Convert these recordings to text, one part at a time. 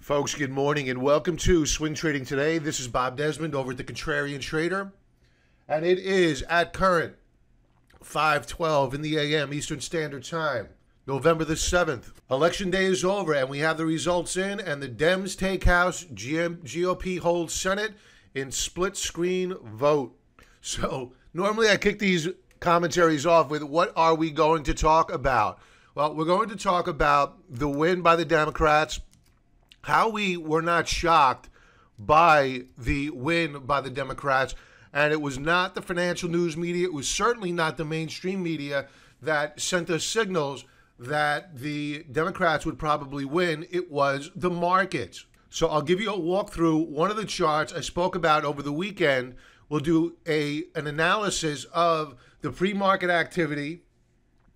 Folks, good morning and welcome to Swing Trading Today. This is Bob Desmond over at the Contrarian Trader, and it is at current 5:12 in the a.m. Eastern Standard Time, November the 7th. Election day is over and we have the results in, and the Dems take House, GOP holds Senate in split screen vote. So normally I kick these commentaries off with what are we going to talk about? Well, we're going to talk about the win by the Democrats, how we were not shocked by the win by the Democrats, and it was not the financial news media, it was certainly not the mainstream media that sent us signals that the Democrats would probably win. It was the markets. So I'll give you a walkthrough. One of the charts I spoke about over the weekend, we'll do an analysis of the pre-market activity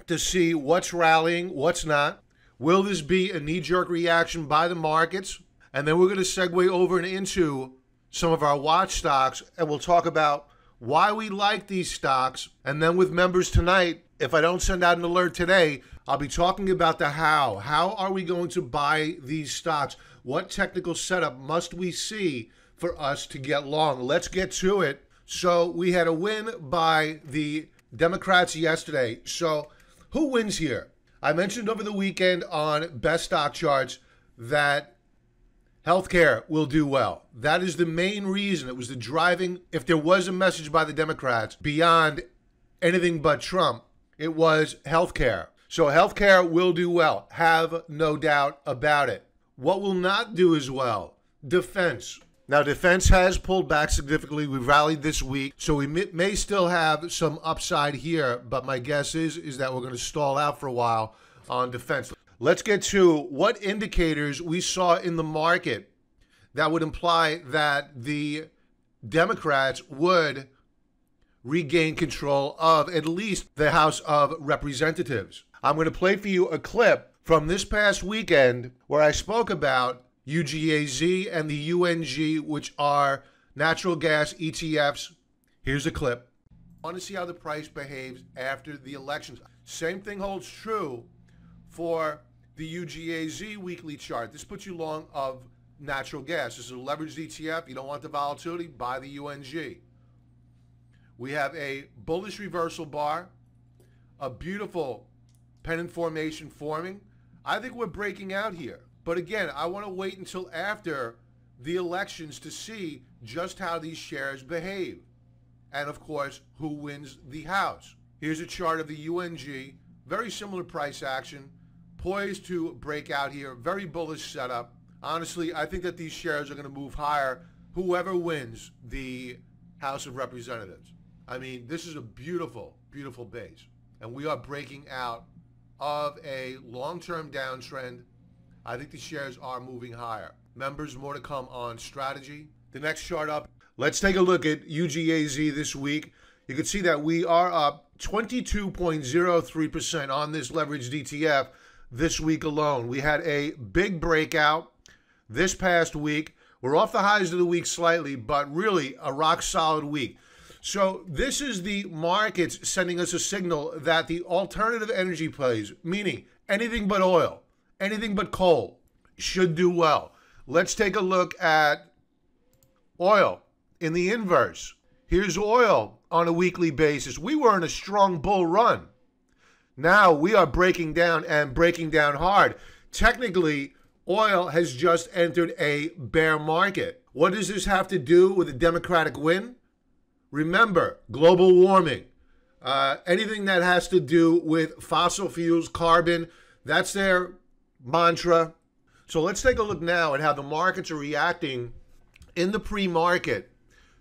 to see what's rallying, what's not. Will this be a knee-jerk reaction by the markets? And then we're going to segue over and into some of our watch stocks, and we'll talk about why we like these stocks. And then with members tonight, if I don't send out an alert today, I'll be talking about the how. How are we going to buy these stocks? What technical setup must we see for us to get long? Let's get to it. So we had a win by the Democrats yesterday. So who wins here? I mentioned over the weekend on Best Stock Charts that healthcare will do well. That is the main reason. It was the driving, if there was a message by the Democrats beyond anything but Trump, it was healthcare. So healthcare will do well. Have no doubt about it. What will not do as well? Defense. Now, defense has pulled back significantly. We rallied this week, so we may still have some upside here, but my guess is that we're going to stall out for a while on defense. Let's get to what indicators we saw in the market that would imply that the Democrats would regain control of at least the House of Representatives. I'm going to play for you a clip from this past weekend where I spoke about UGAZ and the UNG, which are natural gas ETFs. Here's a clip. I want to see how the price behaves after the elections. Same thing holds true for the UGAZ weekly chart. This puts you long of natural gas. This is a leveraged ETF. You don't want the volatility, buy the UNG. We have a bullish reversal bar, a beautiful pennant formation forming. I think we're breaking out here. But again, I want to wait until after the elections to see just how these shares behave. And of course, who wins the House. Here's a chart of the UNG. Very similar price action. Poised to break out here. Very bullish setup. Honestly, I think that these shares are going to move higher, whoever wins the House of Representatives. I mean, this is a beautiful, beautiful base. And we are breaking out of a long-term downtrend. I think the shares are moving higher. Members, more to come on strategy. The next chart up. Let's take a look at UGAZ this week. You can see that we are up 22.03% on this leveraged ETF this week alone. We had a big breakout this past week. We're off the highs of the week slightly, but really a rock solid week. So this is the markets sending us a signal that the alternative energy plays, meaning anything but oil, anything but coal, should do well. Let's take a look at oil in the inverse. Here's oil on a weekly basis. We were in a strong bull run. Now we are breaking down and breaking down hard. Technically, oil has just entered a bear market. What does this have to do with a Democratic win? Remember, global warming. Anything that has to do with fossil fuels, carbon, that's their mantra. So let's take a look now at how the markets are reacting in the pre-market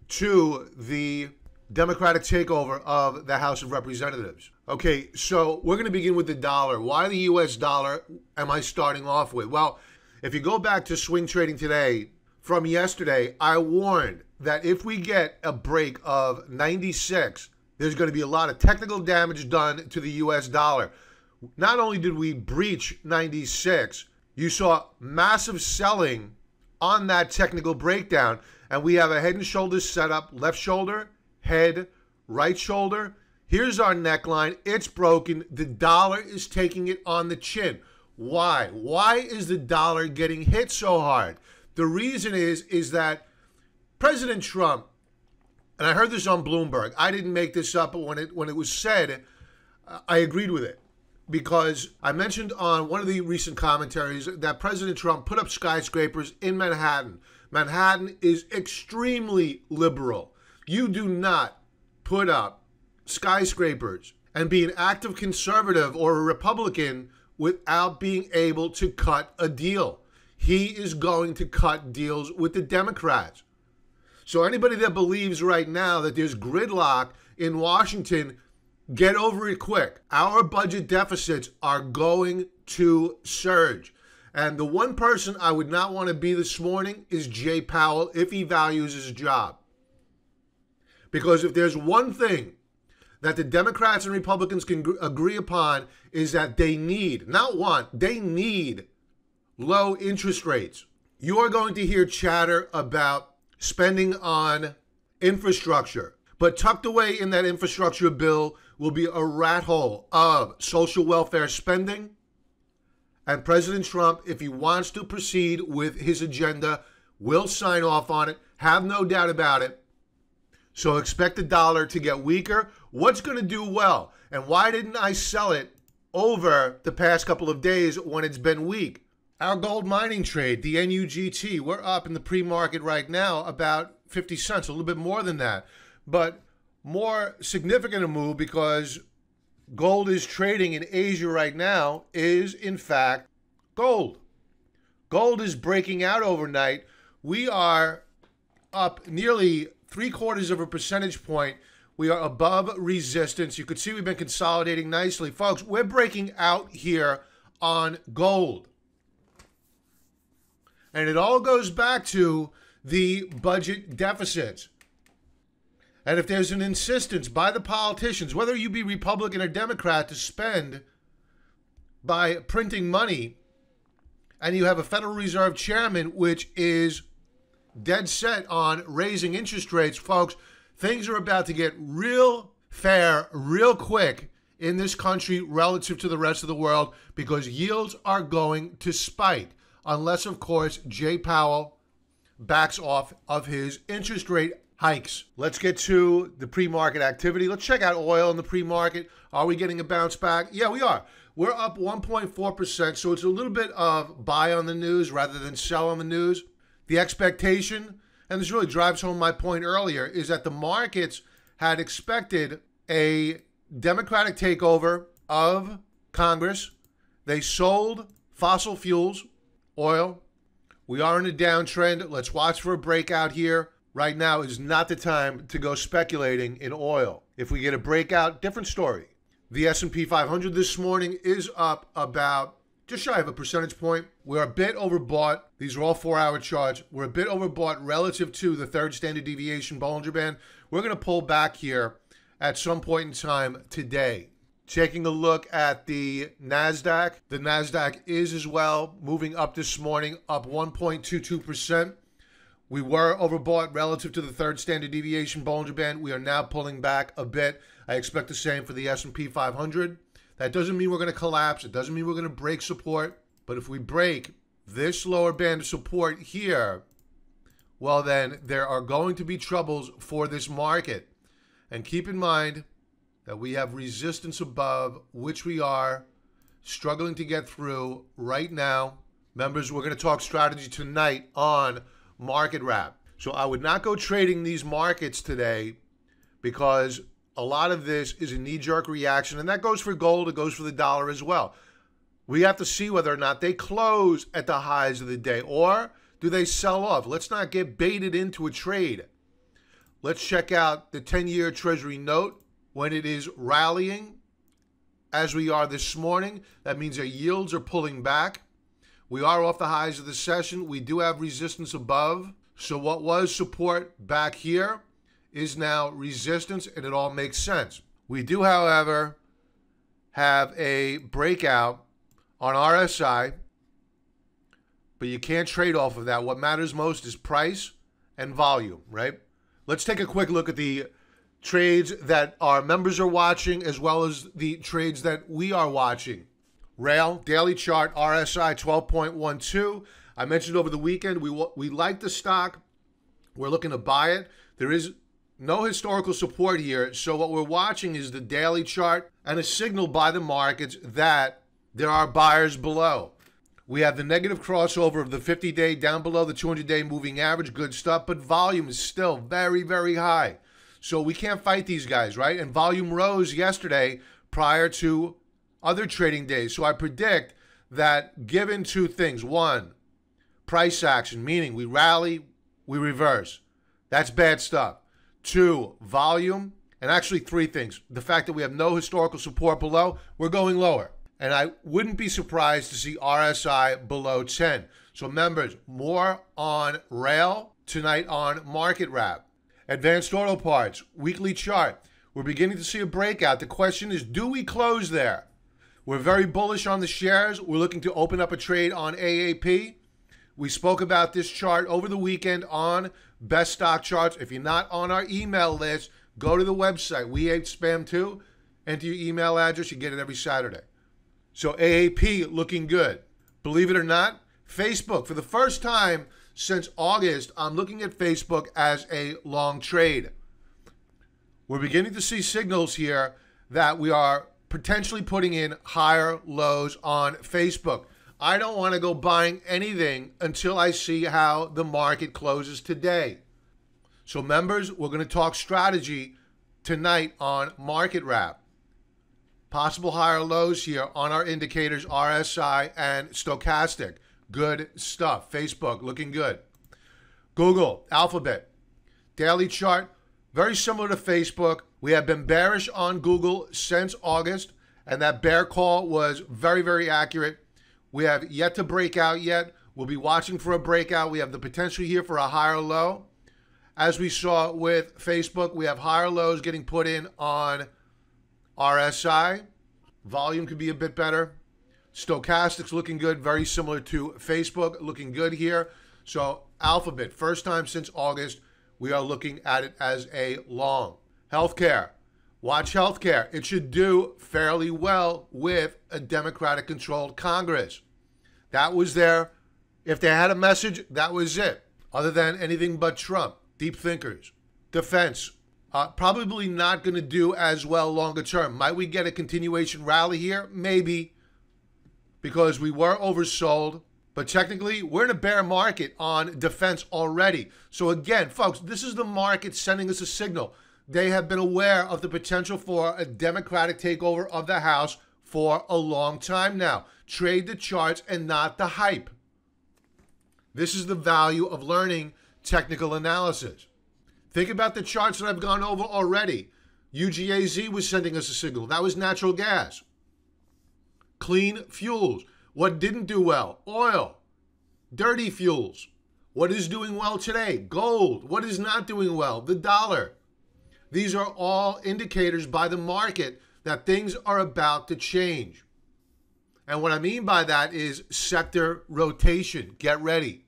to the Democratic takeover of the House of Representatives. Okay, so we're going to begin with the dollar. Why the US dollar am I starting off with? Well, if you go back to Swing Trading Today from yesterday, I warned that if we get a break of 96, there's going to be a lot of technical damage done to the US dollar. Not only did we breach 96, you saw massive selling on that technical breakdown, and we have a head and shoulders setup, left shoulder, head, right shoulder. Here's our neckline. It's broken. The dollar is taking it on the chin. Why? Why is the dollar getting hit so hard? The reason is that President Trump, and I heard this on Bloomberg, I didn't make this up, but when it was said, I agreed with it. Because I mentioned on one of the recent commentaries that President Trump put up skyscrapers in Manhattan. Manhattan is extremely liberal. You do not put up skyscrapers and be an active conservative or a Republican without being able to cut a deal. He is going to cut deals with the Democrats. So anybody that believes right now that there's gridlock in Washington, get over it quick. Our budget deficits are going to surge. And the one person I would not want to be this morning is Jay Powell if he values his job. Because if there's one thing that the Democrats and Republicans can agree upon is that they need, not want, they need low interest rates. You are going to hear chatter about spending on infrastructure. But tucked away in that infrastructure bill will be a rat hole of social welfare spending. And President Trump, if he wants to proceed with his agenda, will sign off on it. Have no doubt about it. So expect the dollar to get weaker. What's going to do well? And why didn't I sell it over the past couple of days when it's been weak? Our gold mining trade, the NUGT, we're up in the pre-market right now about 50 cents, a little bit more than that. But more significant a move because gold is trading in Asia right now is, in fact, gold. Gold is breaking out overnight. We are up nearly 0.75 percentage point. We are above resistance. You could see we've been consolidating nicely. Folks, we're breaking out here on gold. And it all goes back to the budget deficits. And if there's an insistence by the politicians, whether you be Republican or Democrat, to spend by printing money, and you have a Federal Reserve chairman which is dead set on raising interest rates, folks, things are about to get real fair, real quick in this country relative to the rest of the world because yields are going to spike. Unless, of course, Jay Powell backs off of his interest rate hikes. Let's get to the pre-market activity. Let's check out oil in the pre-market. Are we getting a bounce back? Yeah, we are. We're up 1.4%, so it's a little bit of buy on the news rather than sell on the news. The expectation, and this really drives home my point earlier, is that the markets had expected a Democratic takeover of Congress. They sold fossil fuels, oil. We are in a downtrend. Let's watch for a breakout here. Right now is not the time to go speculating in oil. If we get a breakout, different story. The S&P 500 this morning is up about just shy of a percentage point. We're a bit overbought. These are all 4-hour charts. We're a bit overbought relative to the third standard deviation Bollinger Band. We're going to pull back here at some point in time today. Taking a look at the NASDAQ. The NASDAQ is as well moving up this morning, up 1.22%. We were overbought relative to the third standard deviation Bollinger Band. We are now pulling back a bit. I expect the same for the S&P 500. That doesn't mean we're going to collapse. It doesn't mean we're going to break support. But if we break this lower band of support here, well then there are going to be troubles for this market. And keep in mind that we have resistance above, which we are struggling to get through right now. Members, we're going to talk strategy tonight on Market Wrap. So I would not go trading these markets today because a lot of this is a knee-jerk reaction, and that goes for gold, it goes for the dollar as well. We have to see whether or not they close at the highs of the day, or do they sell off? Let's not get baited into a trade. Let's check out the 10-year Treasury note. When it is rallying, as we are this morning, that means our yields are pulling back. We are off the highs of the session. We do have resistance above. So what was support back here is now resistance, and it all makes sense. We do, however, have a breakout on RSI, but you can't trade off of that. What matters most is price and volume, right? Let's take a quick look at the trades that our members are watching as well as the trades that we are watching. Rail, daily chart, RSI 12.12. I mentioned over the weekend, we like the stock. We're looking to buy it. There is no historical support here. So what we're watching is the daily chart and a signal by the markets that there are buyers below. We have the negative crossover of the 50-day down below the 200-day moving average. Good stuff, but volume is still very, very high. So we can't fight these guys, right? And volume rose yesterday prior to other trading days. So I predict that given two things. One, price action, meaning we rally, we reverse. That's bad stuff. Two, volume, and actually three things. The fact that we have no historical support below, we're going lower. And I wouldn't be surprised to see RSI below 10. So members, more on rail tonight on Market Wrap. Advanced Auto Parts, weekly chart. We're beginning to see a breakout. The question is, do we close there? We're very bullish on the shares. We're looking to open up a trade on AAP. We spoke about this chart over the weekend on Best Stock Charts. If you're not on our email list, go to the website. We hate spam too. Enter your email address. You get it every Saturday. So AAP looking good. Believe it or not, Facebook, for the first time since August, I'm looking at Facebook as a long trade. We're beginning to see signals here that we are potentially putting in higher lows on Facebook. I don't want to go buying anything until I see how the market closes today. So members, we're going to talk strategy tonight on Market Wrap. Possible higher lows here on our indicators, RSI and stochastic. Good stuff. Facebook looking good. Google, Alphabet, daily chart, very similar to Facebook. We have been bearish on Google since August, and that bear call was very, very accurate. We have yet to break out yet. We'll be watching for a breakout. We have the potential here for a higher low. As we saw with Facebook, we have higher lows getting put in on RSI. Volume could be a bit better. Stochastics looking good, very similar to Facebook, looking good here. So Alphabet, first time since August, we are looking at it as a long. Healthcare, watch healthcare. It should do fairly well with a Democratic-controlled Congress. That was there. If they had a message, that was it. Other than anything but Trump, deep thinkers. Defense, probably not going to do as well longer term. Might we get a continuation rally here? Maybe, because we were oversold. But technically, we're in a bear market on defense already. So again, folks, this is the market sending us a signal. They have been aware of the potential for a Democratic takeover of the House for a long time now. Trade the charts and not the hype. This is the value of learning technical analysis. Think about the charts that I've gone over already. UGAZ was sending us a signal. That was natural gas. Clean fuels. What didn't do well? Oil. Dirty fuels. What is doing well today? Gold. What is not doing well? The dollar. These are all indicators by the market that things are about to change. And what I mean by that is sector rotation. Get ready.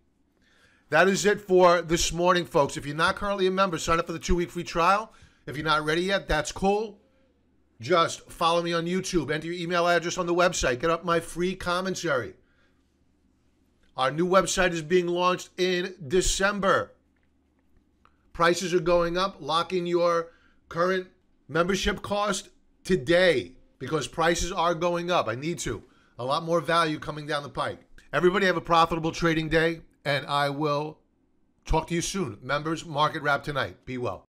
That is it for this morning, folks. If you're not currently a member, sign up for the 2-week free trial. If you're not ready yet, that's cool. Just follow me on YouTube. Enter your email address on the website. Get up my free commentary. Our new website is being launched in December. Prices are going up. Lock in your current membership cost today because prices are going up. I need to. A lot more value coming down the pike. Everybody have a profitable trading day, and I will talk to you soon. Members, Market Wrap tonight. Be well.